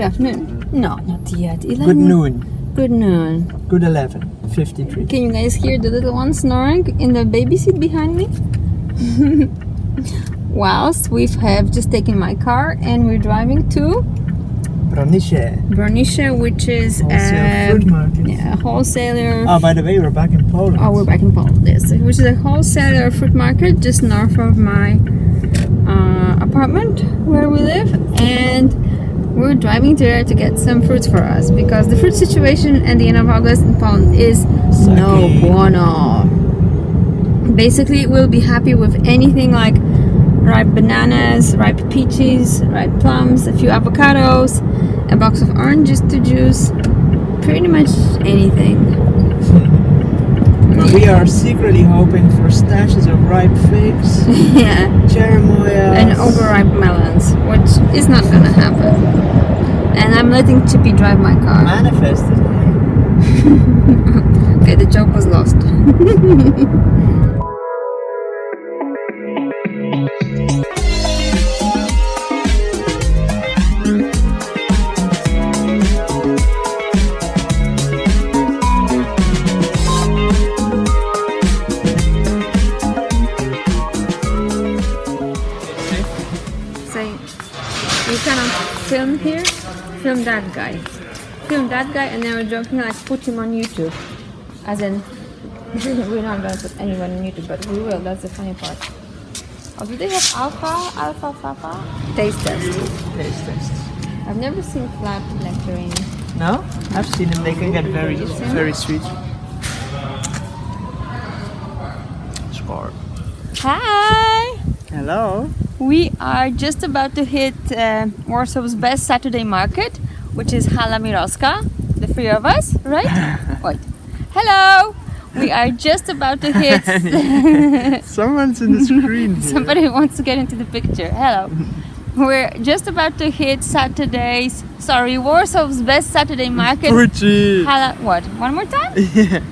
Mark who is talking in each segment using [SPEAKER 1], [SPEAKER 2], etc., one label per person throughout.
[SPEAKER 1] afternoon. No, not yet. 11.
[SPEAKER 2] Good noon.
[SPEAKER 1] Good noon.
[SPEAKER 2] Good 11:53.
[SPEAKER 1] Can you guys hear the little one snoring in the baby seat behind me? Whilst we have just taken my car and we're driving to Bronice, which is
[SPEAKER 2] wholesale fruit market.
[SPEAKER 1] Yeah, a wholesaler.
[SPEAKER 2] Oh, by the way, we're back in Poland.
[SPEAKER 1] Oh, we're back in Poland. Yes, which is a wholesaler fruit market just north of my apartment where we live, and we're driving there to get some fruits for us because the fruit situation at the end of August in Poland is no bueno. Basically, we'll be happy with anything like ripe bananas, ripe peaches, ripe plums, a few avocados, a box of oranges to juice, pretty much anything.
[SPEAKER 2] But we are secretly hoping for stashes of ripe figs,
[SPEAKER 1] Yeah,
[SPEAKER 2] cherimoyas,
[SPEAKER 1] and overripe melons, which is not gonna happen. And I'm letting Chippy drive my car.
[SPEAKER 2] manifested.
[SPEAKER 1] Okay, the joke was lost. You cannot film here, film that guy. Film that guy, and then we're joking like put him on YouTube. As in, we're not gonna put anyone on YouTube, but we will, that's the funny part. Oh, do they have alfalfa? Taste test.
[SPEAKER 2] Taste test.
[SPEAKER 1] I've never seen flat nectarine.
[SPEAKER 2] No? I've seen them. They can get very,
[SPEAKER 1] You seen
[SPEAKER 2] very
[SPEAKER 1] it?
[SPEAKER 2] sweet. Score.
[SPEAKER 1] Hi!
[SPEAKER 2] Hello.
[SPEAKER 1] We are just about to hit Warsaw's best Saturday market, which is Hala Miroska, the three of us, right? Wait. Hello! We are just about to hit...
[SPEAKER 2] Someone's in the screen here.
[SPEAKER 1] Somebody wants to get into the picture. Hello. We're just about to hit Warsaw's best Saturday market.
[SPEAKER 2] Fruity.
[SPEAKER 1] Hala... What? One more time?
[SPEAKER 2] Yeah.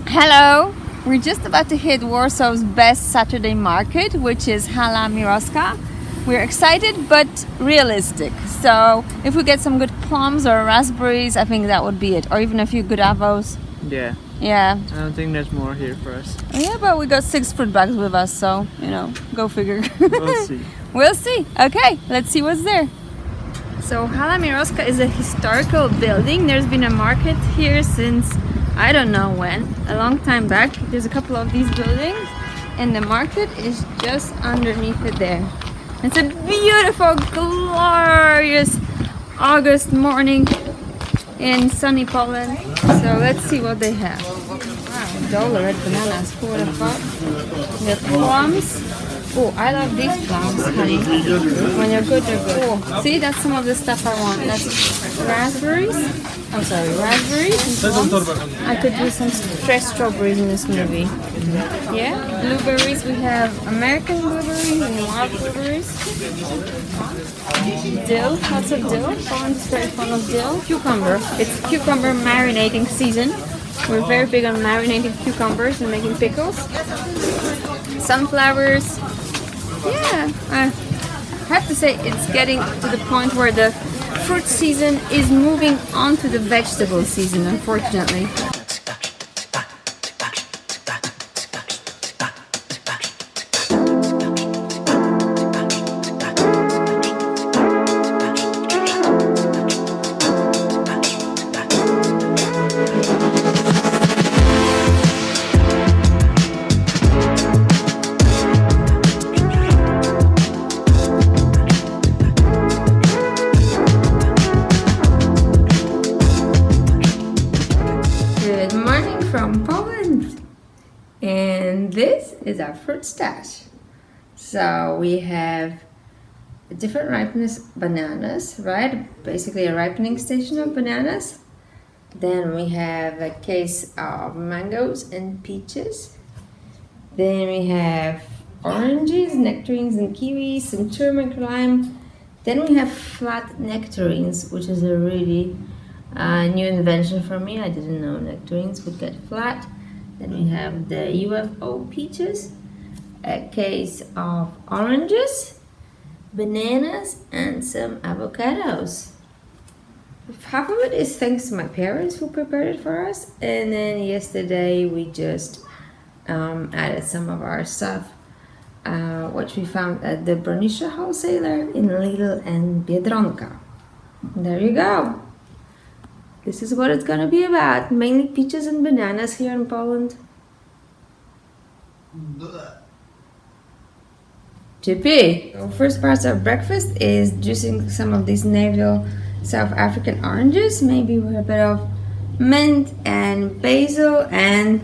[SPEAKER 1] Hello. We're just about to hit Warsaw's best Saturday market, which is Hala Miroska. We're excited but realistic. So if we get some good plums or raspberries, I think that would be it. Or even a few good avos.
[SPEAKER 2] Yeah.
[SPEAKER 1] Yeah.
[SPEAKER 2] I don't think there's more here for us.
[SPEAKER 1] Yeah, but we got 6 fruit bags with us, so, you know, go figure.
[SPEAKER 2] We'll see.
[SPEAKER 1] We'll see. Okay, let's see what's there. So Hala Miroska is a historical building. There's been a market here since I don't know when, a long time back. There's a couple of these buildings and the market is just underneath it there. It's a beautiful, glorious August morning in sunny Poland. So let's see what they have. Wow, dollar red bananas, who would have thought? We have plums. Oh, I love these plums, honey. When they're good, they're good. Oh, see, that's some of the stuff I want. That's raspberries. I'm sorry, raspberries and plums. I could do some fresh strawberries in this movie. Yeah, blueberries. We have American blueberries and wild blueberries. Dill, lots of dill. Poland's very fond of dill. Cucumber. It's cucumber marinating season. We're very big on marinating cucumbers and making pickles. Sunflowers. Yeah, I have to say it's getting to the point where the fruit season is moving on to the vegetable season, unfortunately. From Poland, and this is our fruit stash. So we have different ripeness bananas, right? Basically a ripening station of bananas. Then we have a case of mangoes and peaches. Then we have oranges, nectarines and kiwis, some turmeric lime. Then we have flat nectarines, which is a really new invention for me. I didn't know nectarines would get flat. Then we have the UFO peaches, a case of oranges, bananas, and some avocados. half of it is thanks to my parents who prepared it for us, and then yesterday we just added some of our stuff, which we found at the Bernicia wholesaler in Lidl and Biedronka. There you go. This is what it's gonna be about. Mainly peaches and bananas here in Poland. Chippy! So first part of breakfast is juicing some of these navel South African oranges, maybe with a bit of mint and basil, and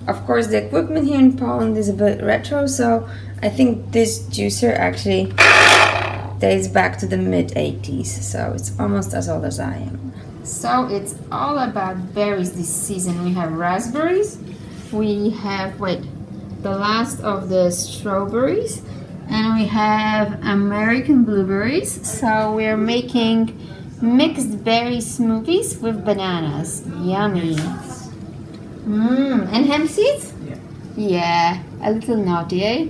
[SPEAKER 1] of course the equipment here in Poland is a bit retro, so I think this juicer actually dates back to the mid-80s, so it's almost as old as I am. So it's all about berries this season. We have raspberries, we have, the last of the strawberries, and we have American blueberries. So we're making mixed berry smoothies with bananas. Yummy. And hemp seeds?
[SPEAKER 2] Yeah.
[SPEAKER 1] Yeah, a little naughty, eh?